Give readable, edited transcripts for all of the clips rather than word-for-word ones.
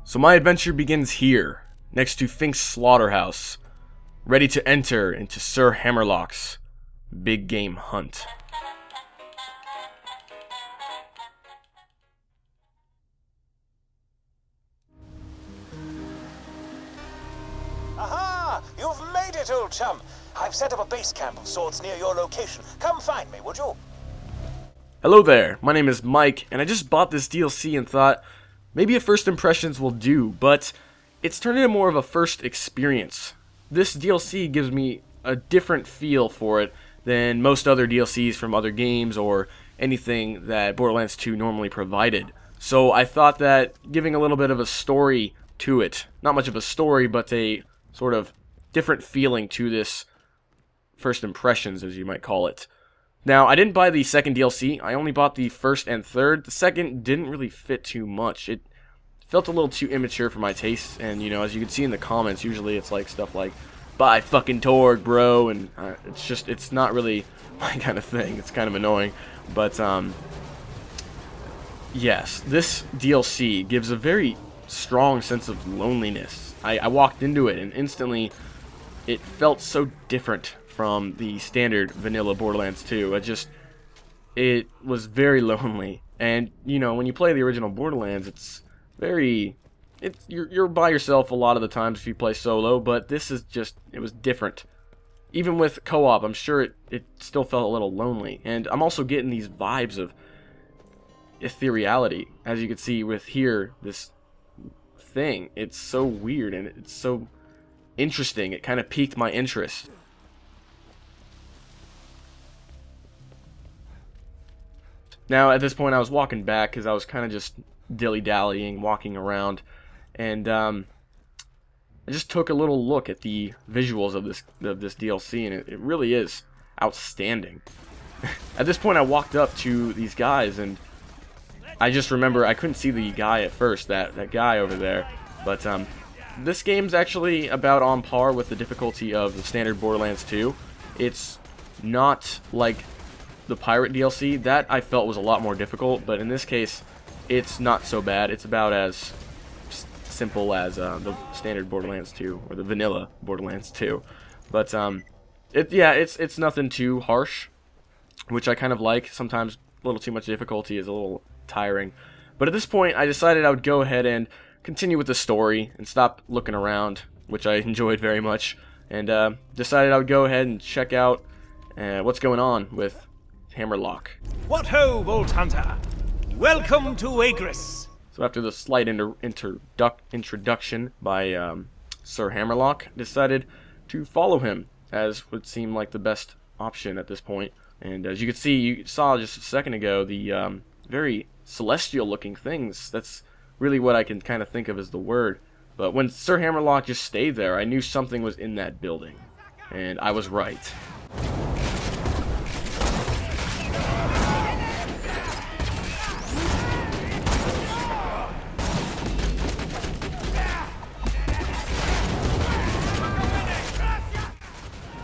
So my adventure begins here, next to Fink's slaughterhouse, ready to enter into Sir Hammerlock's big game hunt. Aha! You've made it, old chum! I've set up a base camp of sorts near your location. Come find me, would you? Hello there, my name is Mike, and I just bought this DLC and thought, maybe a first impressions will do, but it's turned into more of a first experience. This DLC gives me a different feel for it than most other DLCs from other games or anything that Borderlands 2 normally provided. So I thought that giving a little bit of a story to it, not much of a story, but a sort of different feeling to this first impressions, as you might call it. Now, I didn't buy the second DLC, I only bought the first and third. The second didn't really fit too much. It felt a little too immature for my taste, and you know, as you can see in the comments, usually it's like stuff like, buy fucking Torg, bro, and it's not really my kind of thing. It's kind of annoying, but yes, this DLC gives a very strong sense of loneliness. I walked into it, and instantly, it felt so different from the standard vanilla Borderlands 2. It was very lonely, and you know, when you play the original Borderlands, you're by yourself a lot of the times if you play solo, but this is it was different. Even with co-op, I'm sure it still felt a little lonely, and I'm also getting these vibes of ethereality, as you can see with here, this thing. It's so weird, and it's so interesting. It kind of piqued my interest. Now, at this point, I was walking back because I was kind of just dilly-dallying, walking around, and I just took a little look at the visuals of this DLC, and it really is outstanding. At this point, I walked up to these guys, and I just remember I couldn't see the guy at first, that guy over there, but this game's actually about on par with the difficulty of the standard Borderlands 2. It's not like the pirate DLC. That I felt was a lot more difficult, but in this case, it's not so bad. It's about as simple as the standard Borderlands 2 or the vanilla Borderlands 2. But it's nothing too harsh, which I kind of like. Sometimes a little too much difficulty is a little tiring. But at this point, I decided I would go ahead and continue with the story and stop looking around, which I enjoyed very much, and decided I would go ahead and check out what's going on with Hammerlock. What ho, Bolt Hunter! Welcome to Agris! So after the slight introduction by Sir Hammerlock, I decided to follow him, as would seem like the best option at this point. And as you can see, you saw just a second ago, the very celestial looking things. That's really what I can kind of think of as the word. But when Sir Hammerlock just stayed there, I knew something was in that building. And I was right.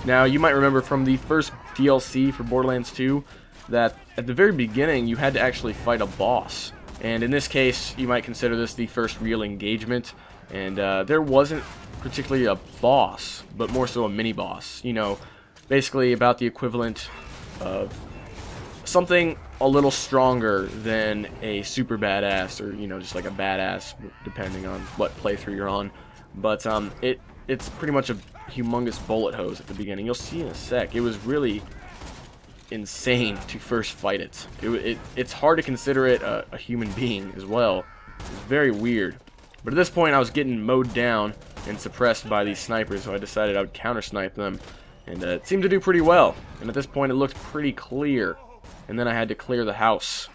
Now, you might remember from the first DLC for Borderlands 2 that at the very beginning you had to actually fight a boss. And in this case, you might consider this the first real engagement. And there wasn't particularly a boss, but more so a mini-boss. You know, basically about the equivalent of something a little stronger than a super badass, or, you know, just like a badass, depending on what playthrough you're on. But it's pretty much a humongous bullet hose at the beginning. You'll see in a sec. It was really insane to first fight it. It's hard to consider it a human being as well. It's very weird. But at this point, I was getting mowed down and suppressed by these snipers, so I decided I would counter-snipe them. And it seemed to do pretty well. And at this point, it looked pretty clear. And then I had to clear the house.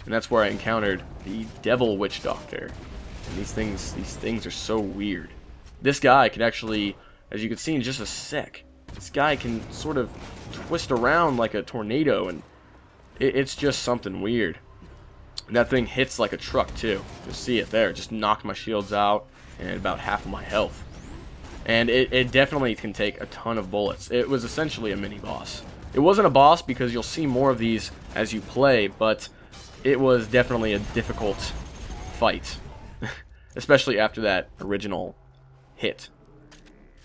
And that's where I encountered the Devil Witch Doctor. And these things are so weird. This guy could actually, as you can see in just a sec, this guy can sort of twist around like a tornado, and it's just something weird. And that thing hits like a truck too. You'll see it there. It just knocked my shields out and about half of my health. And it definitely can take a ton of bullets. It was essentially a mini-boss. It wasn't a boss because you'll see more of these as you play, but it was definitely a difficult fight. especially after that original hit.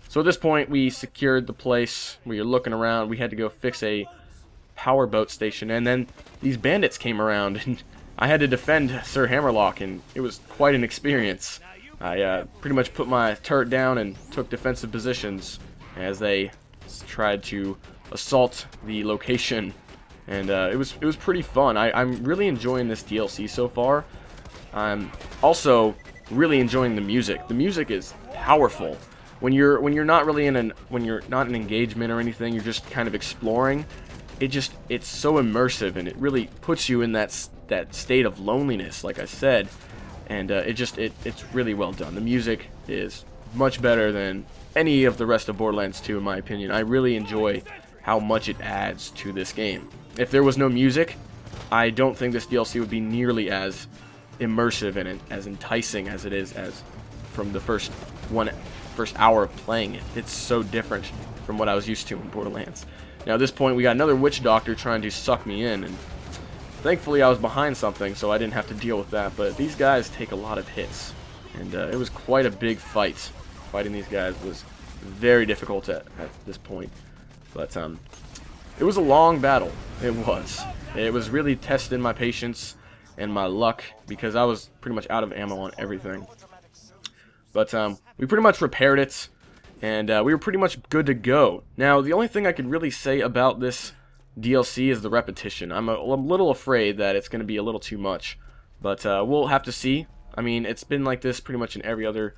So at this point, we secured the place. We were looking around. We had to go fix a power boat station, and then these bandits came around, and I had to defend Sir Hammerlock, and it was quite an experience. I pretty much put my turret down and took defensive positions as they tried to assault the location, and it was pretty fun. I'm really enjoying this DLC so far. I'm also really enjoying the music. The music is powerful. When you're not really in an engagement or anything, you're just kind of exploring. It's so immersive, and it really puts you in that state of loneliness, like I said, and it's really well done. The music is much better than any of the rest of Borderlands 2, in my opinion. I really enjoy how much it adds to this game. If there was no music, I don't think this DLC would be nearly as immersive and as enticing as it is from the first hour of playing it. It's so different from what I was used to in Borderlands. Now at this point, we got another witch doctor trying to suck me in, and thankfully I was behind something, so I didn't have to deal with that. But these guys take a lot of hits, and it was quite a big fight. Fighting these guys was very difficult at this point. But it was a long battle. It was really testing my patience and my luck, because I was pretty much out of ammo on everything. But we pretty much repaired it, and we were pretty much good to go. Now, the only thing I could really say about this DLC is the repetition. I'm a little afraid that it's going to be a little too much, but we'll have to see. I mean, it's been like this pretty much in every other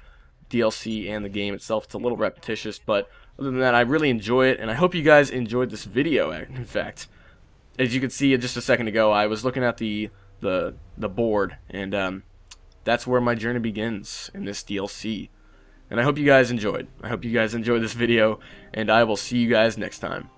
DLC and the game itself. It's a little repetitious, but other than that, I really enjoy it, and I hope you guys enjoyed this video. In fact, as you can see just a second ago, I was looking at the board, and that's where my journey begins in this DLC. And I hope you guys enjoyed. I hope you guys enjoyed this video, and I will see you guys next time.